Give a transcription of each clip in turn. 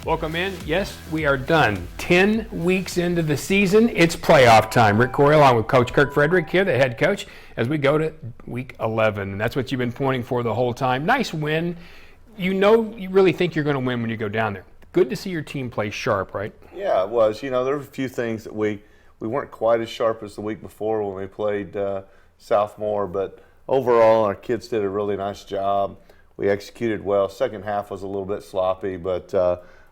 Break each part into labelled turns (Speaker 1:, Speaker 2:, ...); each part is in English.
Speaker 1: Welcome in. Yes, we are done. 10 weeks into the season. It's playoff time. Rick Corey along with Coach Kirk Frederick here, the head coach, as we go to week 11. And that's what you've been pointing for the whole time. Nice win. You know, you really think you're going to win when you go down there. Good to see your team play sharp, right?
Speaker 2: Yeah, it was. You know, there were a few things that we weren't quite as sharp as the week before when we played Southmore, but overall our kids did a really nice job. We executed well. Second half was a little bit sloppy, but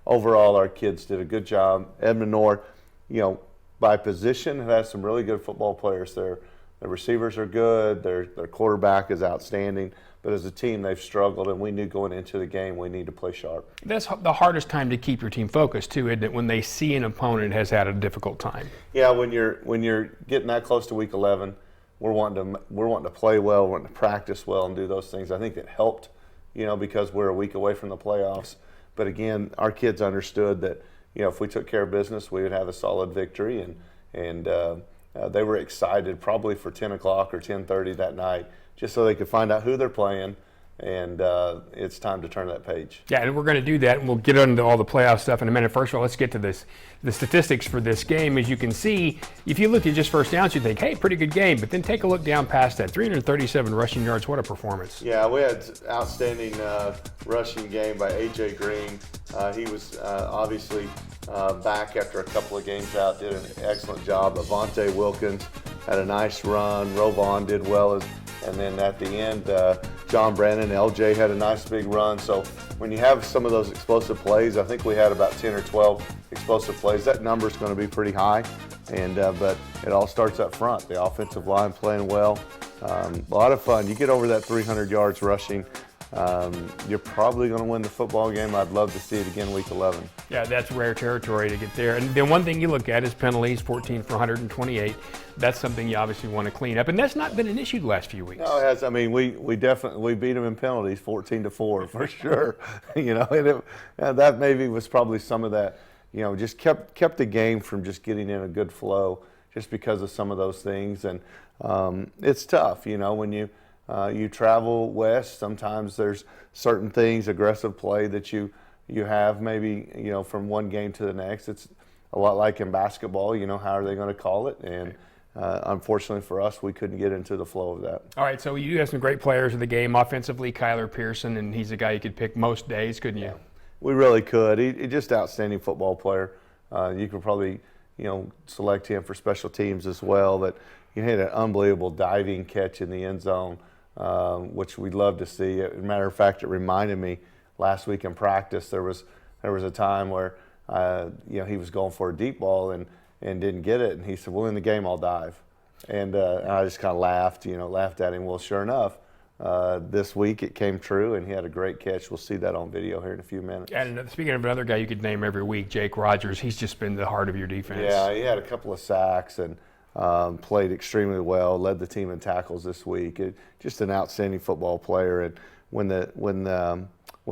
Speaker 2: overall our kids did a good job. Edmond North, you know, by position have had some really good football players. Their receivers are good. Their quarterback is outstanding. But as a team, they've struggled, and we knew going into the game we need to play sharp.
Speaker 1: That's the hardest time to keep your team focused, too, isn't it? When they see an opponent has had a difficult time.
Speaker 2: Yeah, when you're getting that close to week 11, we're wanting to play well, we're wanting to practice well, and do those things. I think it helped, you know, because we're a week away from the playoffs. But again, our kids understood that, you know, if we took care of business, we would have a solid victory, and they were excited probably for 10 o'clock or 10:30 that night, just so they could find out who they're playing, and it's time to turn that page.
Speaker 1: Yeah, and we're going to do that, and we'll get into all the playoff stuff in a minute. First of all, let's get to the statistics for this game. As you can see, if you look at just first downs, you think, hey, pretty good game, but then take a look down past that. 337 rushing yards, what a performance.
Speaker 2: Yeah, we had outstanding rushing game by A.J. Green. He was obviously back after a couple of games out, did an excellent job. Avante Wilkins had a nice run. Rovon did well, and then at the end, John Brandon, LJ had a nice big run. So when you have some of those explosive plays, I think we had about 10 or 12 explosive plays. That number is going to be pretty high, and but it all starts up front. The offensive line playing well. A lot of fun. You get over that 300 yards rushing, you're probably going to win the football game. I'd love to see it again week 11.
Speaker 1: Yeah, that's rare territory to get there. And then one thing you look at is penalties, 14 for 128. That's something you obviously want to clean up, and that's not been an issue the last few weeks.
Speaker 2: No, it has. I mean, we definitely beat them in penalties, 14-4 for sure. You know, and that maybe was probably some of that. You know, just kept the game from just getting in a good flow, just because of some of those things. And it's tough, you know, when you travel west. Sometimes there's certain things, aggressive play that you have maybe, you know, from one game to the next. It's a lot like in basketball. You know, how are they going to call it? And unfortunately for us, we couldn't get into the flow of that. All
Speaker 1: right, so you have some great players in the game. Offensively, Kyler Pearson, and he's a guy you could pick most days, couldn't you?
Speaker 2: Yeah, we really could. He's just an outstanding football player. You could probably, you know, select him for special teams as well. That he had an unbelievable diving catch in the end zone, which we'd love to see. As a matter of fact, it reminded me last week in practice there was a time where you know, he was going for a deep ball and didn't get it, and he said, well, in the game I'll dive. And I just kind of laughed at him. Well, sure enough, this week it came true, and he had a great catch. We'll see that on video here in a few minutes.
Speaker 1: And speaking of another guy you could name every week, Jake Rogers, he's just been the heart of your defense.
Speaker 2: Yeah, he had a couple of sacks and played extremely well, led the team in tackles this week. Just an outstanding football player. And when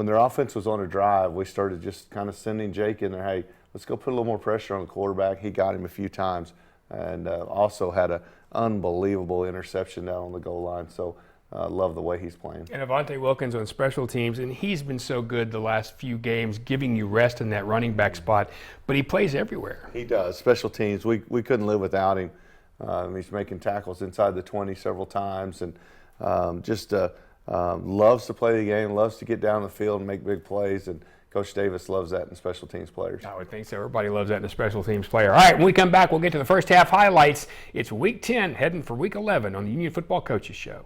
Speaker 2: their offense was on a drive, we started just kind of sending Jake in there, hey, let's go put a little more pressure on the quarterback. He got him a few times, and also had an unbelievable interception down on the goal line. So love the way he's playing.
Speaker 1: And Avante Wilkins on special teams, and he's been so good the last few games, giving you rest in that running back spot, but he plays everywhere.
Speaker 2: He does. Special teams, we couldn't live without him. He's making tackles inside the 20 several times, and just loves to play the game, loves to get down the field and make big plays, and Coach Davis loves that in special teams players.
Speaker 1: I would think so. Everybody loves that in a special teams player. All right, when we come back, we'll get to the first half highlights. It's Week 10, heading for Week 11 on the Union Football Coaches Show.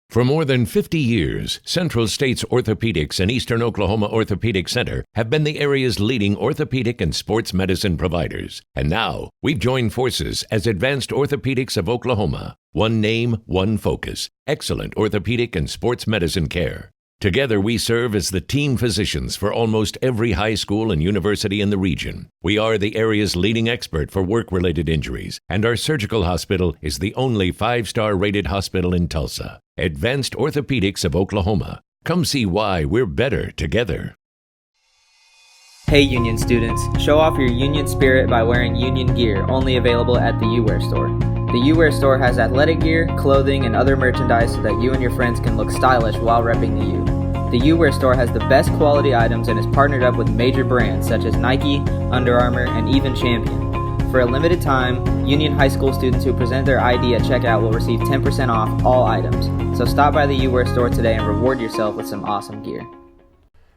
Speaker 3: For more than 50 years, Central States Orthopedics and Eastern Oklahoma Orthopedic Center have been the area's leading orthopedic and sports medicine providers. And now, we've joined forces as Advanced Orthopedics of Oklahoma. One name, one focus. Excellent orthopedic and sports medicine care. Together, we serve as the team physicians for almost every high school and university in the region. We are the area's leading expert for work-related injuries, and our surgical hospital is the only 5-star rated hospital in Tulsa. Advanced Orthopedics of Oklahoma. Come see why we're better together.
Speaker 4: Hey Union students, show off your Union spirit by wearing Union gear, only available at the UWear store. The UWear store has athletic gear, clothing, and other merchandise so that you and your friends can look stylish while repping the U. The UWear store has the best quality items and is partnered up with major brands such as Nike, Under Armour, and even Champion. For a limited time, Union High School students who present their ID at checkout will receive 10% off all items. So stop by the UWear store today and reward yourself with some awesome gear.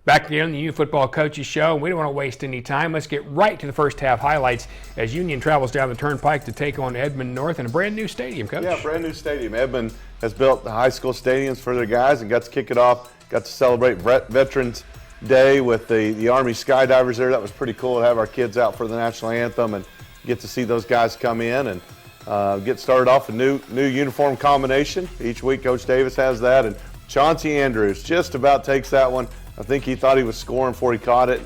Speaker 1: Back again on the U Football Coaches Show. We don't want to waste any time. Let's get right to the first half highlights as Union travels down the Turnpike to take on Edmond North in a brand new stadium, Coach.
Speaker 2: Yeah, brand new stadium. Edmond has built the high school stadiums for their guys and got to kick it off. Got to celebrate Veterans Day with the Army skydivers there. That was pretty cool to have our kids out for the national anthem and get to see those guys come in and get started off a new uniform combination. Each week Coach Davis has that, and Chauncey Andrews just about takes that one. I think he thought he was scoring before he caught it.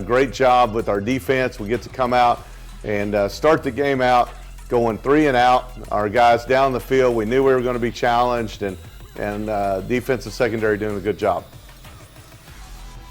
Speaker 2: Great job with our defense. We get to come out and start the game out going 3 and out. Our guys down the field, we knew we were going to be challenged, and defensive secondary doing a good job.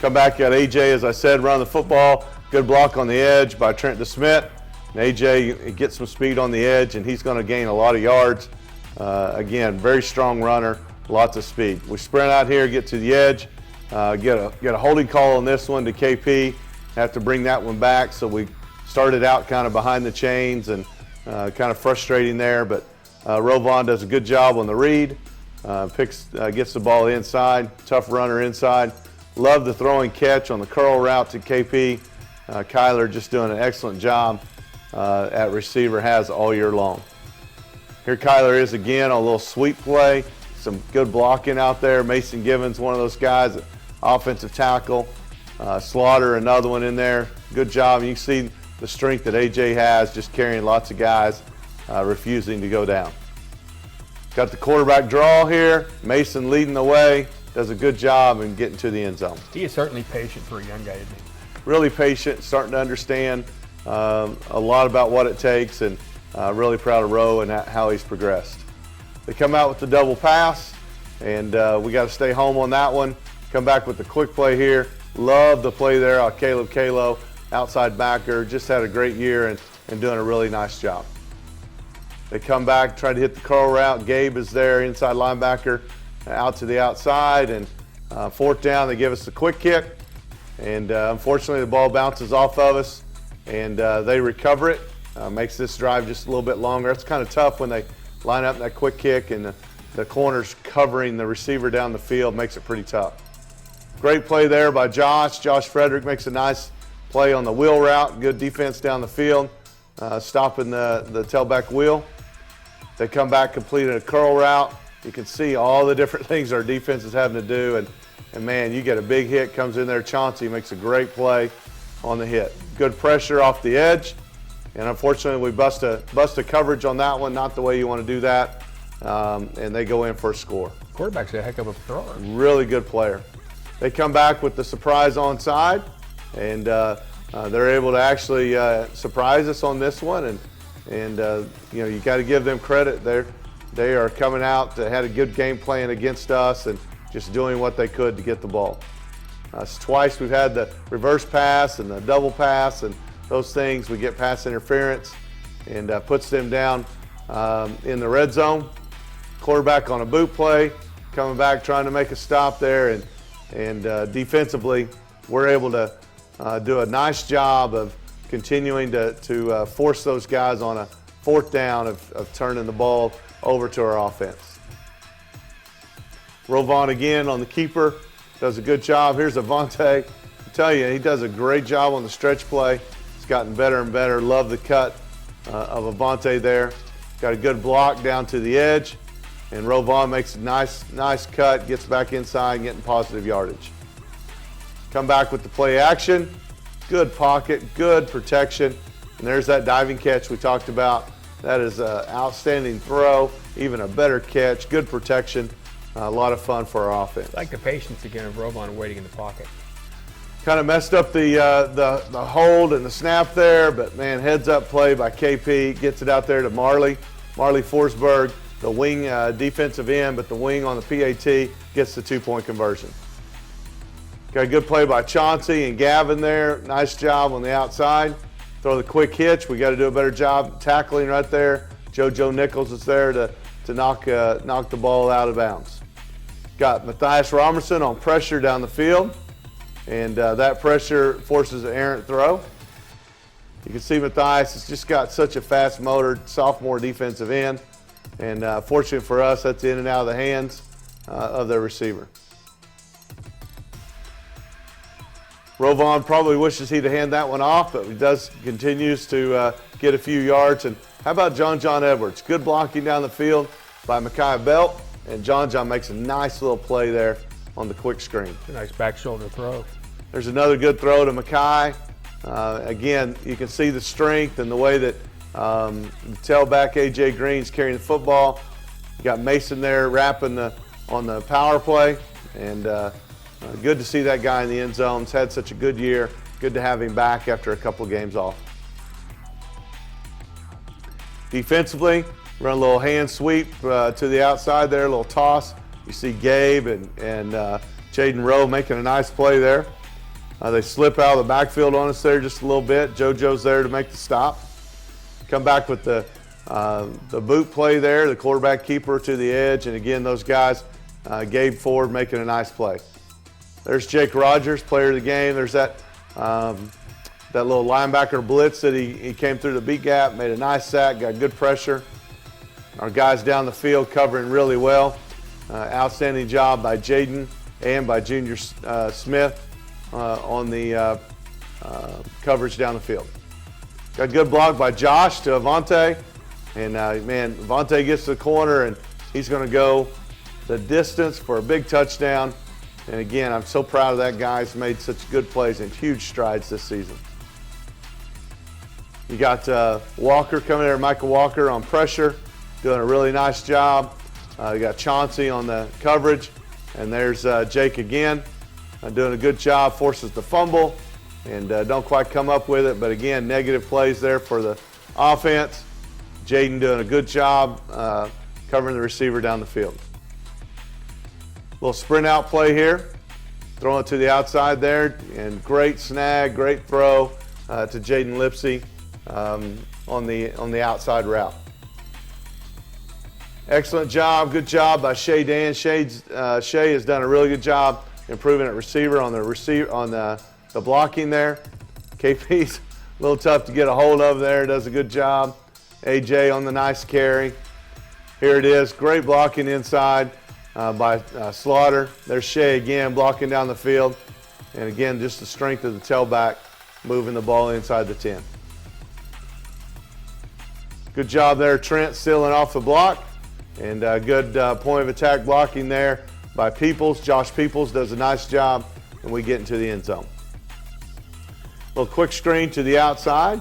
Speaker 2: Come back at AJ, as I said, run the football. Good block on the edge by Trent DeSmit. And AJ gets some speed on the edge, and he's going to gain a lot of yards. Again, very strong runner, lots of speed. We sprint out here, get to the edge, get a holding call on this one to KP. Have to bring that one back, so we started out kind of behind the chains and kind of frustrating there, but Rovon does a good job on the read, gets the ball inside, tough runner inside. Love the throwing catch on the curl route to KP. Kyler just doing an excellent job at receiver, has all year long. Here Kyler is again on a little sweep play. Some good blocking out there. Mason Givens, one of those guys, offensive tackle. Slaughter, another one in there. Good job. You can see the strength that AJ has, just carrying lots of guys, refusing to go down. Got the quarterback draw here. Mason leading the way. Does a good job in getting to the end zone.
Speaker 1: He is certainly patient for a young guy, isn't he?
Speaker 2: Really patient, starting to understand a lot about what it takes, and really proud of Rowe and how he's progressed. They come out with the double pass, and we got to stay home on that one. Come back with the quick play here. Love the play there. Caleb Kalo, outside backer, just had a great year and doing a really nice job. They come back, try to hit the curl route. Gabe is there, inside linebacker, out to the outside, and fourth down, they give us the quick kick, and unfortunately the ball bounces off of us, and they recover it. Makes this drive just a little bit longer. It's kind of tough when they line up that quick kick and the corner's covering the receiver down the field, makes it pretty tough. Great play there by Josh. Josh Frederick makes a nice play on the wheel route. Good defense down the field, stopping the tailback wheel. They come back, completed a curl route. You can see all the different things our defense is having to do, and man, you get a big hit, comes in there. Chauncey makes a great play on the hit. Good pressure off the edge, and unfortunately we bust a coverage on that one, not the way you want to do that, and they go in for a score.
Speaker 1: Quarterback's a heck of a thrower.
Speaker 2: Really good player. They come back with the surprise onside, and they're able to actually surprise us on this one, and you know, you got to give them credit. They are coming out, they had a good game plan against us and just doing what they could to get the ball. Twice we've had the reverse pass and the double pass, and those things, we get pass interference, and puts them down in the red zone. Quarterback on a boot play, coming back trying to make a stop there, and defensively we're able to do a nice job of continuing to force those guys on a fourth down of turning the ball over to our offense. Rovon again on the keeper, does a good job. Here's Avante. I tell you, he does a great job on the stretch play. He's gotten better and better. Love the cut of Avante there. Got a good block down to the edge, and Rovon makes a nice cut, gets back inside, getting positive yardage. Come back with the play action. Good pocket, good protection, and there's that diving catch we talked about. That is an outstanding throw, even a better catch, good protection, a lot of fun for our offense.
Speaker 1: I like the patience again of Rovon waiting in the pocket.
Speaker 2: Kind of messed up the hold and the snap there, but man, heads up play by KP, gets it out there to Marley Forsberg, the wing defensive end, but the wing on the PAT gets the 2-point conversion. Got a good play by Chauncey and Gavin there, nice job on the outside. Throw the quick hitch. We got to do a better job tackling right there. JoJo Nichols is there to knock the ball out of bounds. Got Matthias Robertson on pressure down the field, and that pressure forces an errant throw. You can see Matthias has just got such a fast motor, sophomore defensive end, and fortunate for us, that's in and out of the hands of the receiver. Rovon probably wishes he'd have handed that one off, but he continues to get a few yards. And how about John Edwards? Good blocking down the field by Micaiah Belt, and John makes a nice little play there on the quick screen.
Speaker 1: A nice back shoulder throw.
Speaker 2: There's another good throw to Micaiah. Again, you can see the strength and the way that the tailback A.J. Green's carrying the football. You got Mason there wrapping on the power play, and good to see that guy in the end zone. He's had such a good year. Good to have him back after a couple of games off. Defensively, run a little hand sweep to the outside there, a little toss. You see Gabe and Jaden Rowe making a nice play there. They slip out of the backfield on us there just a little bit. JoJo's there to make the stop. Come back with the boot play there, the quarterback keeper to the edge, and again, those guys, Gabe Ford making a nice play. There's Jake Rogers, player of the game. There's that little linebacker blitz that he came through the beat gap, made a nice sack, got good pressure. Our guys down the field covering really well. Outstanding job by Jaden and by Junior Smith on the coverage down the field. Got a good block by Josh to Avante. And man, Avante gets to the corner and he's going to go the distance for a big touchdown. And again, I'm so proud of that guy. He's made such good plays and huge strides this season. You got Walker coming there, Michael Walker on pressure, doing a really nice job. You got Chauncey on the coverage. And there's Jake again, doing a good job, forces the fumble, and don't quite come up with it. But again, negative plays there for the offense. Jaden doing a good job covering the receiver down the field. Little sprint out play here, throwing it to the outside there, and great snag, great throw to Jaden Lipsey on the outside route. Excellent job, good job by Shay Dan. Shay has done a really good job improving at receiver on the blocking there. KP's a little tough to get a hold of there, does a good job. AJ on the nice carry. Here it is, great blocking inside by Slaughter. There's Shay again blocking down the field. And again, just the strength of the tailback moving the ball inside the 10. Good job there, Trent sealing off the block. And good point of attack blocking there by Peoples. Josh Peoples does a nice job, and we get into the end zone. A little quick screen to the outside.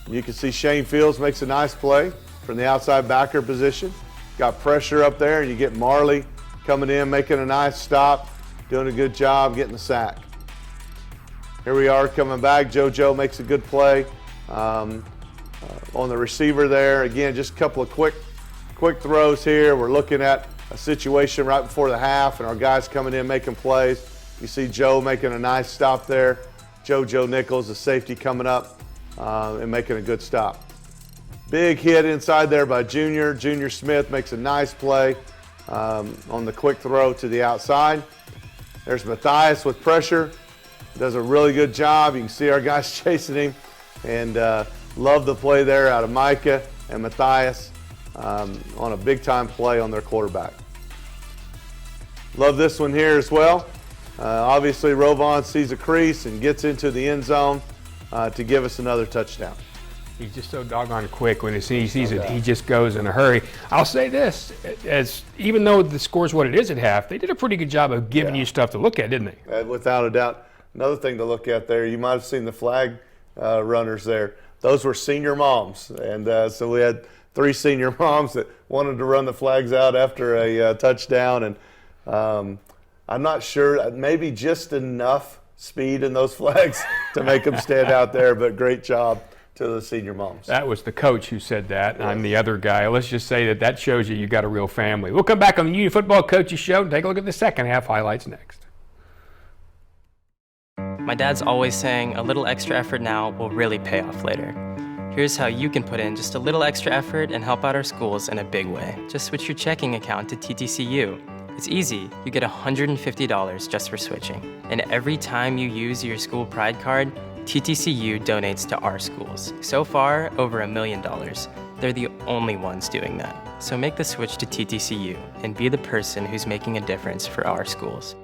Speaker 2: You can see Shane Fields makes a nice play from the outside backer position. Got pressure up there, and you get Marley coming in, making a nice stop, doing a good job getting the sack. Here we are coming back. JoJo makes a good play on the receiver there. Again, just a couple of quick throws here. We're looking at a situation right before the half, and our guys coming in making plays. You see Joe making a nice stop there. JoJo Nichols, the safety, coming up and making a good stop. Big hit inside there by Junior. Junior Smith makes a nice play on the quick throw to the outside. There's Matthias with pressure. Does a really good job. You can see our guys chasing him, and love the play there out of Micah and Matthias on a big-time play on their quarterback. Love this one here as well. Obviously, Rovon sees a crease and gets into the end zone to give us another touchdown.
Speaker 1: He's just so doggone quick. When he sees it, he just goes in a hurry. I'll say this, even though the score's what it is at half, they did a pretty good job of giving you stuff to look at, didn't they?
Speaker 2: Without a doubt. Another thing to look at there, you might have seen the flag runners there. Those were senior moms, and so we had 3 senior moms that wanted to run the flags out after a touchdown, and I'm not sure, maybe just enough speed in those flags to make them stand out there, but great job to the senior moms.
Speaker 1: That was the coach who said that. Yes. I'm the other guy. Let's just say that shows you got a real family. We'll come back on the Union Football Coaches Show and take a look at the second half highlights next.
Speaker 5: My dad's always saying a little extra effort now will really pay off later. Here's how you can put in just a little extra effort and help out our schools in a big way. Just switch your checking account to TTCU. It's easy. You get $150 just for switching. And every time you use your school Pride card, TTCU donates to our schools. So far, over $1 million. They're the only ones doing that. So make the switch to TTCU and be the person who's making a difference for our schools.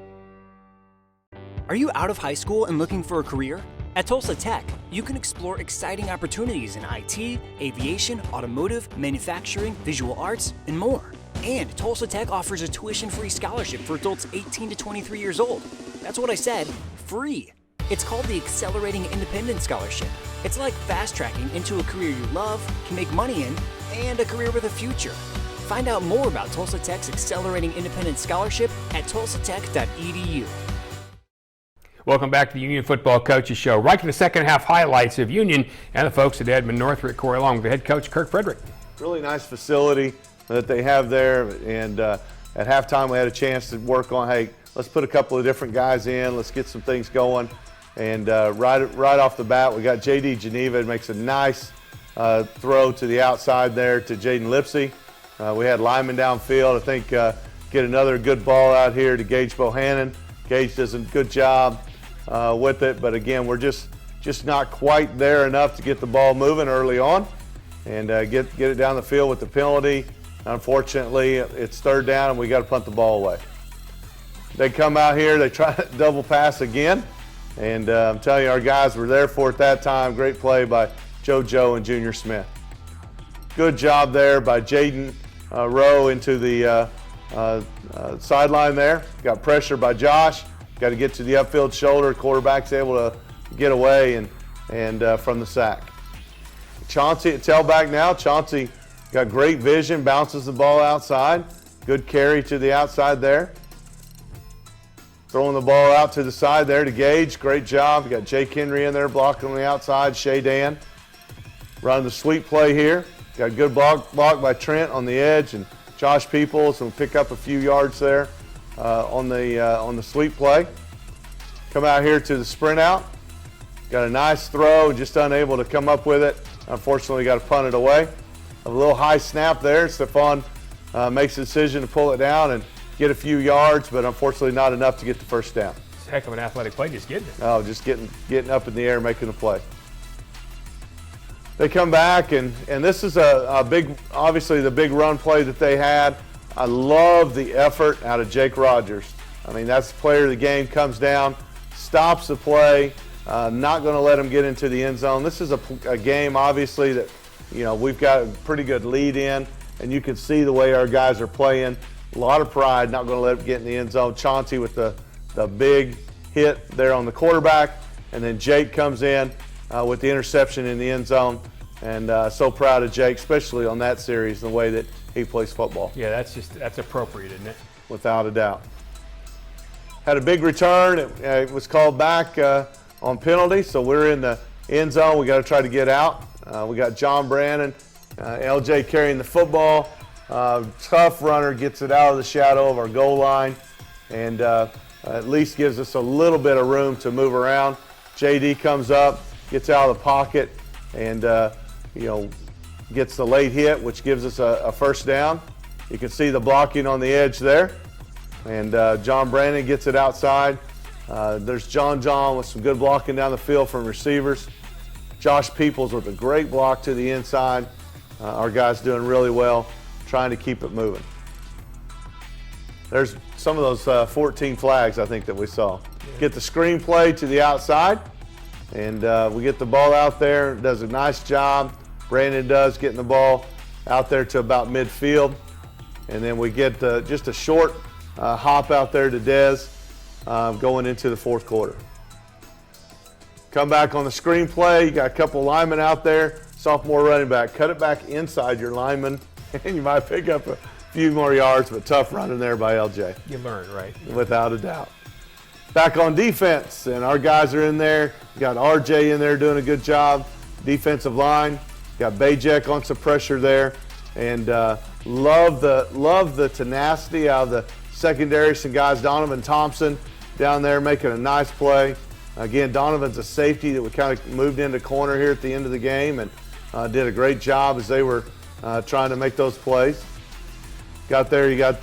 Speaker 6: Are you out of high school and looking for a career? At Tulsa Tech, you can explore exciting opportunities in IT, aviation, automotive, manufacturing, visual arts, and more. And Tulsa Tech offers a tuition-free scholarship for adults 18 to 23 years old. That's what I said, free. It's called the Accelerating Independence Scholarship. It's like fast-tracking into a career you love, can make money in, and a career with a future. Find out more about Tulsa Tech's Accelerating Independence Scholarship at tulsatech.edu.
Speaker 1: Welcome back to the Union Football Coaches Show. Right to the second half highlights of Union and the folks at Edmond North. Rick Corey along with the head coach, Kirk Frederick.
Speaker 2: Really nice facility that they have there. And at halftime, we had a chance to work on, hey, let's put a couple of different guys in. Let's get some things going. And right off the bat, we got J.D. Geneva. It makes a nice throw to the outside there to Jaden Lipsey. We had Lyman downfield. I think get another good ball out here to Gage Bohannon. Gage does a good job with it, but again, we're just not quite there enough to get the ball moving early on and get it down the field with the penalty. Unfortunately, it's third down and we got to punt the ball away. They come out here, they try to double pass again, and I'm telling you, our guys were there for it that time. Great play by JoJo and Junior Smith. Good job there by Jaden Rowe into the sideline there. Got pressure by Josh. Got to get to the upfield shoulder. Quarterback's able to get away and from the sack. Chauncey at tailback now. Chauncey got great vision, bounces the ball outside. Good carry to the outside there. Throwing the ball out to the side there to Gage. Great job. You got Jake Henry in there blocking on the outside. Shay Dan running the sweep play here. Got a good block by Trent on the edge, and Josh Peoples will pick up a few yards there on the sweep play. Come out here to the sprint out. Got a nice throw, just unable to come up with it. Unfortunately, got to punt it away. A little high snap there. Stephon makes the decision to pull it down and get a few yards, but unfortunately not enough to get the first down.
Speaker 1: It's a heck of an athletic play, just getting it.
Speaker 2: Oh, just getting up in the air, making the play. They come back, and this is a big, obviously the big run play that they had. I love the effort out of Jake Rogers. I mean, that's the player of the game, comes down, stops the play, not going to let him get into the end zone. This is a game, obviously, that, you know, we've got a pretty good lead in, and you can see the way our guys are playing. A lot of pride, not going to let him get in the end zone. Chauncey with the big hit there on the quarterback, and then Jake comes in with the interception in the end zone. And so proud of Jake, especially on that series, the way that he plays football.
Speaker 1: Yeah, that's appropriate, isn't it?
Speaker 2: Without a doubt. Had a big return. It was called back on penalty, so we're in the end zone. We got to try to get out. We got John Brannon, LJ carrying the football. Tough runner, gets it out of the shadow of our goal line, and at least gives us a little bit of room to move around. JD comes up, gets out of the pocket, and gets the late hit, which gives us a first down. You can see the blocking on the edge there. And John Brandon gets it outside. There's John with some good blocking down the field from receivers. Josh Peoples with a great block to the inside. Our guys doing really well, trying to keep it moving. There's some of those 14 flags, I think, that we saw. Get the screen play to the outside, and we get the ball out there. Does a nice job. Brandon does, getting the ball out there to about midfield. And then we get just a short hop out there to Dez going into the fourth quarter. Come back on the screen play. You got a couple linemen out there. Sophomore running back. Cut it back inside your lineman, and you might pick up a few more yards, but tough running there by LJ.
Speaker 1: You learn, right?
Speaker 2: Without a doubt. Back on defense, and our guys are in there. You got RJ in there doing a good job. Defensive line. Got Bajek on some pressure there, and love the tenacity out of the secondary. Some guys, Donovan Thompson down there making a nice play. Again, Donovan's a safety that we kind of moved into corner here at the end of the game, and did a great job as they were trying to make those plays. Got there, you got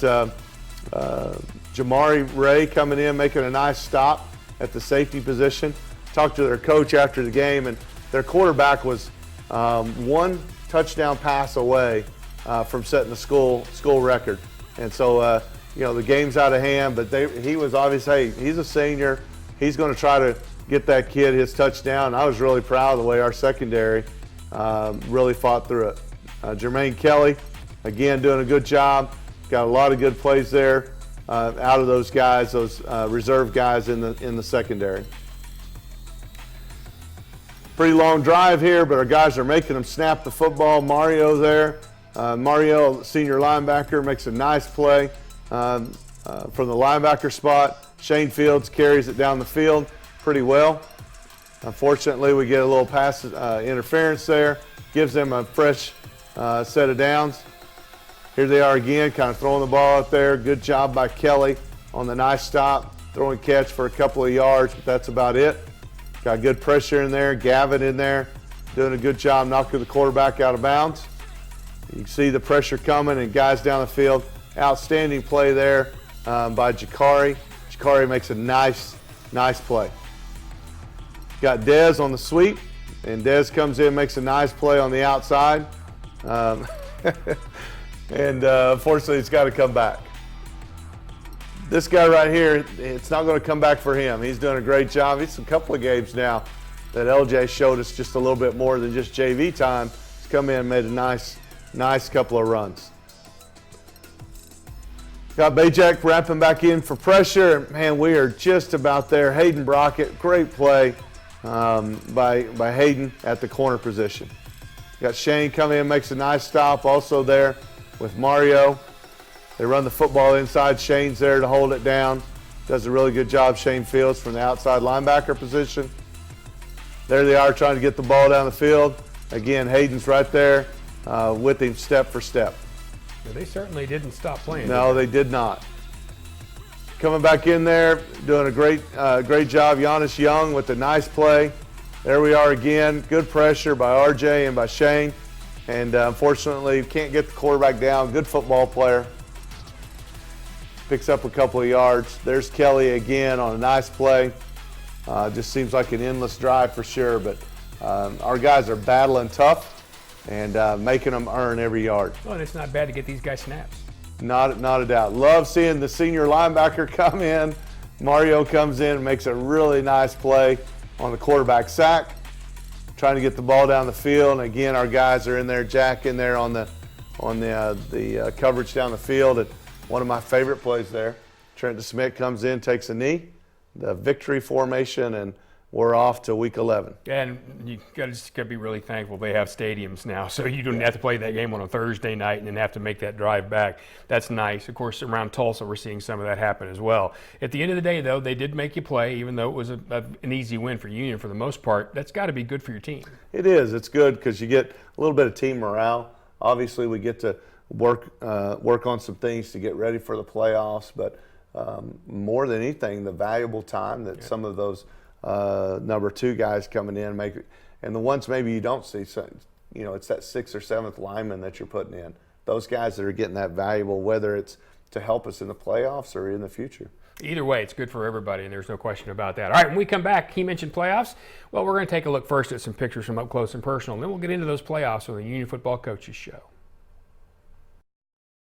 Speaker 2: Jamari Ray coming in, making a nice stop at the safety position. Talked to their coach after the game, and their quarterback was one touchdown pass away from setting the school record. And so, the game's out of hand, but he was obviously, hey, he's a senior. He's going to try to get that kid his touchdown. I was really proud of the way our secondary really fought through it. Jermaine Kelly, again, doing a good job. Got a lot of good plays there out of those guys, those reserve guys in the secondary. Pretty long drive here, but our guys are making them snap the football. Mario there. Mario, senior linebacker, makes a nice play from the linebacker spot. Shane Fields carries it down the field pretty well. Unfortunately, we get a little pass interference there. Gives them a fresh set of downs. Here they are again, kind of throwing the ball out there. Good job by Kelly on the nice stop. Throwing catch for a couple of yards, but that's about it. Got good pressure in there. Gavin in there doing a good job knocking the quarterback out of bounds. You can see the pressure coming and guys down the field. Outstanding play there by Jakari. Jakari makes a nice play. Got Dez on the sweep, and Dez comes in, makes a nice play on the outside. And unfortunately, it's got to come back. This guy right here, it's not going to come back for him. He's doing a great job. It's a couple of games now that LJ showed us just a little bit more than just JV time. He's come in and made a nice couple of runs. Got Bajak wrapping back in for pressure. Man, we are just about there. Hayden Brockett, great play by Hayden at the corner position. Got Shane coming in, makes a nice stop also there with Mario. They run the football inside. Shane's there to hold it down. Does a really good job, Shane Fields, from the outside linebacker position. There they are trying to get the ball down the field. Again, Hayden's right there with him step for step.
Speaker 1: Yeah, they certainly didn't stop playing.
Speaker 2: No, they did not. Coming back in there, doing a great job, Giannis Young with a nice play. There we are again. Good pressure by RJ and by Shane. And unfortunately, can't get the quarterback down. Good football player. Picks up a couple of yards. There's Kelly again on a nice play. Just seems like an endless drive for sure. But our guys are battling tough and making them earn every yard.
Speaker 1: Well, and it's not bad to get these guys snaps.
Speaker 2: Not a doubt. Love seeing the senior linebacker come in. Mario comes in and makes a really nice play on the quarterback sack. Trying to get the ball down the field. And again, our guys are in there. Jack in there on the coverage down the field. And one of my favorite plays there. Trent DeSmit comes in, takes a knee, the victory formation, and we're off to week 11.
Speaker 1: And you just got to be really thankful they have stadiums now, so you don't have to play that game on a Thursday night and then have to make that drive back. That's nice. Of course, around Tulsa, we're seeing some of that happen as well. At the end of the day, though, they did make you play, even though it was an easy win for Union for the most part. That's got to be good for your team. It
Speaker 2: is. It's good because you get a little bit of team morale. Obviously, we get to work on some things to get ready for the playoffs, but more than anything, the valuable time that some of those number two guys coming in make, and the ones maybe you don't see, so, it's that 6th or 7th lineman that you're putting in. Those guys that are getting that valuable, whether it's to help us in the playoffs or in the future.
Speaker 1: Either way, it's good for everybody, and there's no question about that. All right, when we come back, he mentioned playoffs. Well, we're going to take a look first at some pictures from up close and personal, and then we'll get into those playoffs on the Union Football Coaches Show.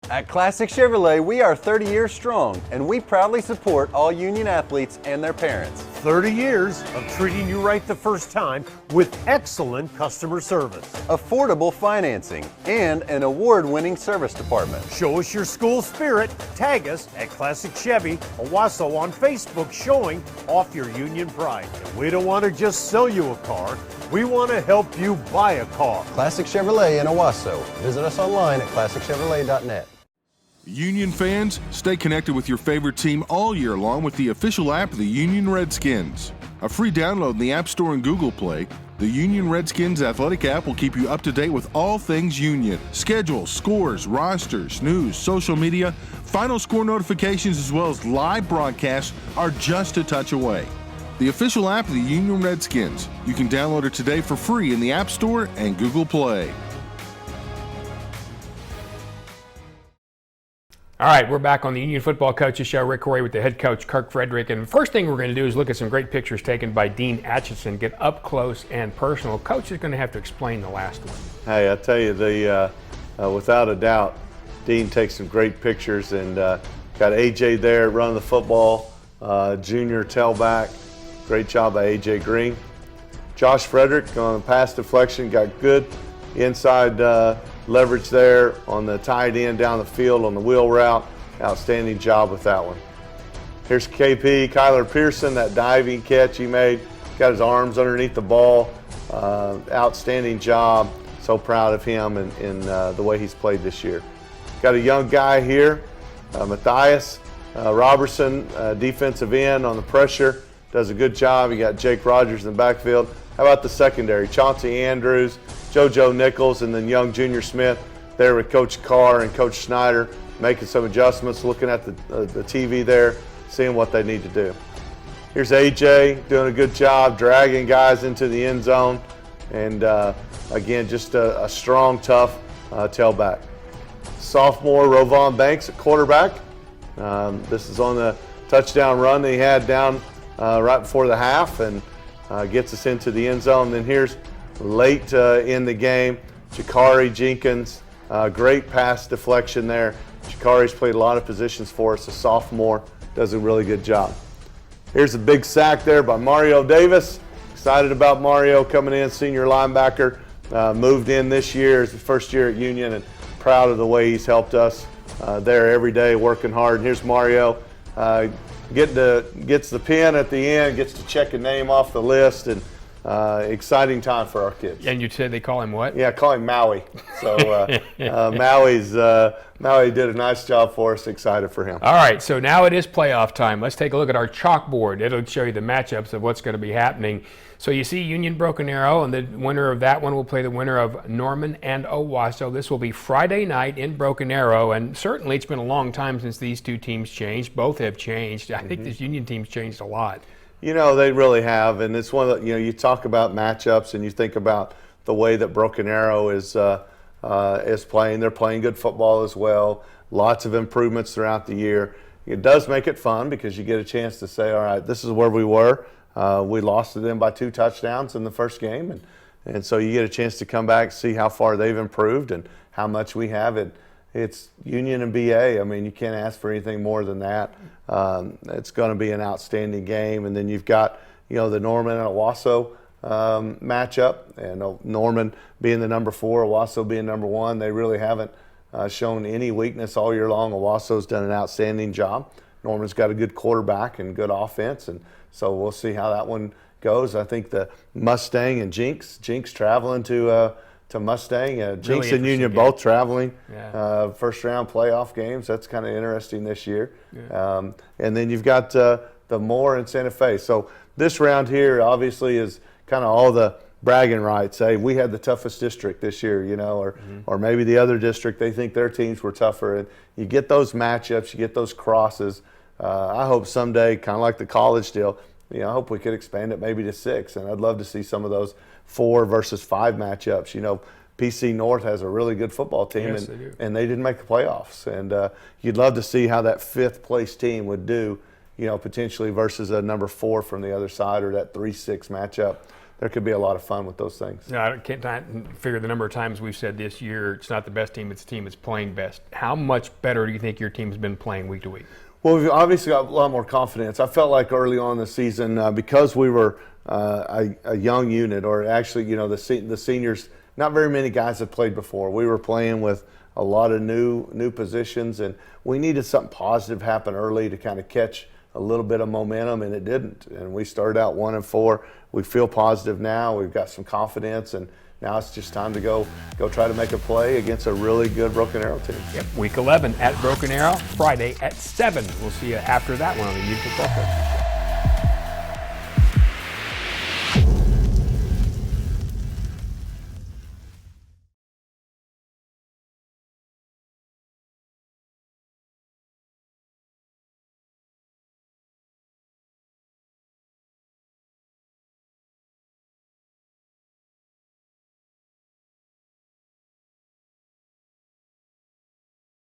Speaker 7: At Classic Chevrolet, we are 30 years strong, and we proudly support all Union athletes and their parents.
Speaker 8: 30 years of treating you right the first time with excellent customer service,
Speaker 7: affordable financing, and an award-winning service department.
Speaker 8: Show us your school spirit. Tag us at Classic Chevy Owasso on Facebook, showing off your Union pride. And we don't want to just sell you a car. We want to help you buy a car.
Speaker 9: Classic Chevrolet in Owasso. Visit us online at ClassicChevrolet.net.
Speaker 10: Union fans, stay connected with your favorite team all year long with the official app of the Union Redskins. A free download in the App Store and Google Play, the Union Redskins athletic app will keep you up to date with all things Union. Schedules, scores, rosters, news, social media, final score notifications, as well as live broadcasts are just a touch away. The official app of the Union Redskins. You can download it today for free in the App Store and Google Play.
Speaker 1: All right, we're back on the Union Football Coaches Show. Rick Corey with the head coach, Kirk Frederick. And the first thing we're going to do is look at some great pictures taken by Dean Atchison, get up close and personal. Coach is going to have to explain the last one.
Speaker 2: Hey, I tell you, without a doubt, Dean takes some great pictures, and got AJ there running the football, junior tailback. Great job by AJ Green. Josh Frederick on the pass deflection, got good inside leverage there on the tight end down the field on the wheel route. Outstanding job with that one. Here's KP, Kyler Pearson, that diving catch he made. Got his arms underneath the ball. Outstanding job. So proud of him and the way he's played this year. Got a young guy here, Matthias Robertson, defensive end on the pressure. Does a good job. You got Jake Rogers in the backfield. How about the secondary? Chauncey Andrews, JoJo Nichols, and then young Junior Smith there with Coach Carr and Coach Schneider making some adjustments, looking at the TV there, seeing what they need to do. Here's AJ doing a good job dragging guys into the end zone. And again, just a strong, tough tailback. Sophomore Rovon Banks at quarterback. This is on the touchdown run that he had down right before the half, and gets us into the end zone. Then here's late in the game, Jakari Jenkins, great pass deflection there. Jakari's played a lot of positions for us. A sophomore, does a really good job. Here's a big sack there by Mario Davis. Excited about Mario coming in, senior linebacker. Moved in this year, his first year at Union, and proud of the way he's helped us there every day, working hard. And here's Mario. Gets the pin at the end, gets to check a name off the list, and exciting time for our kids.
Speaker 1: And you said they call him what?
Speaker 2: Yeah, call him Maui. So Maui did a nice job for us. Excited for him.
Speaker 1: All right, so now it is playoff time. Let's take a look at our chalkboard. It'll show you the matchups of what's going to be happening. So you see Union Broken Arrow, and the winner of that one will play the winner of Norman and Owasso. This will be Friday night in Broken Arrow, and certainly it's been a long time since these two teams changed. Both have changed. I think this Union team's changed a lot.
Speaker 2: You know, they really have, and it's one of the, you know, you talk about matchups and you think about the way that Broken Arrow is playing. They're playing good football as well. Lots of improvements throughout the year. It does make it fun because you get a chance to say, all right, this is where we were. We lost to them by 2 touchdowns in the first game, and so you get a chance to come back, see how far they've improved and how much we have. It's Union and BA. I mean, you can't ask for anything more than that. It's going to be an outstanding game. And then you've got, you know, the Norman and Owasso matchup, and Norman being the number 4, Owasso being number 1. They really haven't shown any weakness all year long. Owasso's done an outstanding job. Norman's got a good quarterback and good offense, and so we'll see how that one goes. I think the Mustang and Jinx Traveling to Mustang. Jinx
Speaker 1: really
Speaker 2: and Union
Speaker 1: game.
Speaker 2: Both traveling
Speaker 1: Yeah.
Speaker 2: first round playoff games. That's kind of interesting this year.
Speaker 1: Yeah.
Speaker 2: And then you've got the Moore and Santa Fe. So this round here obviously is kind of all the bragging rights. Hey, we had the toughest district this year, you know, or maybe the other district, they think their teams were tougher. And you get those matchups, you get those crosses. I hope someday, kind of like the college deal, you know, I hope we could expand it maybe to 6. And I'd love to see some of those 4 versus 5 matchups. You know, PC North has a really good football team,
Speaker 1: Yes, they do.
Speaker 2: and they didn't make the playoffs. And you'd love to see how that 5th place team would do, you know, potentially versus a number 4 from the other side, or that 3-6 matchup. There could be a lot of fun with those things.
Speaker 1: No, I can't figure the number of times we've said this year it's not the best team, it's the team that's playing best. How much better do you think your team's been playing week to week?
Speaker 2: Well, we've obviously got a lot more confidence. I felt like early on in the season, because we were a young unit, or actually, you know, the seniors, not very many guys had played before. We were playing with a lot of new positions, and we needed something positive happen early to kind of catch a little bit of momentum, and it didn't. And we started out 1-4. We feel positive now. We've got some confidence, and now it's just time to go try to make a play against a really good Broken Arrow team.
Speaker 1: Yep, week 11 at Broken Arrow, Friday at 7. We'll see you after that one on the Union Football Coaches Show.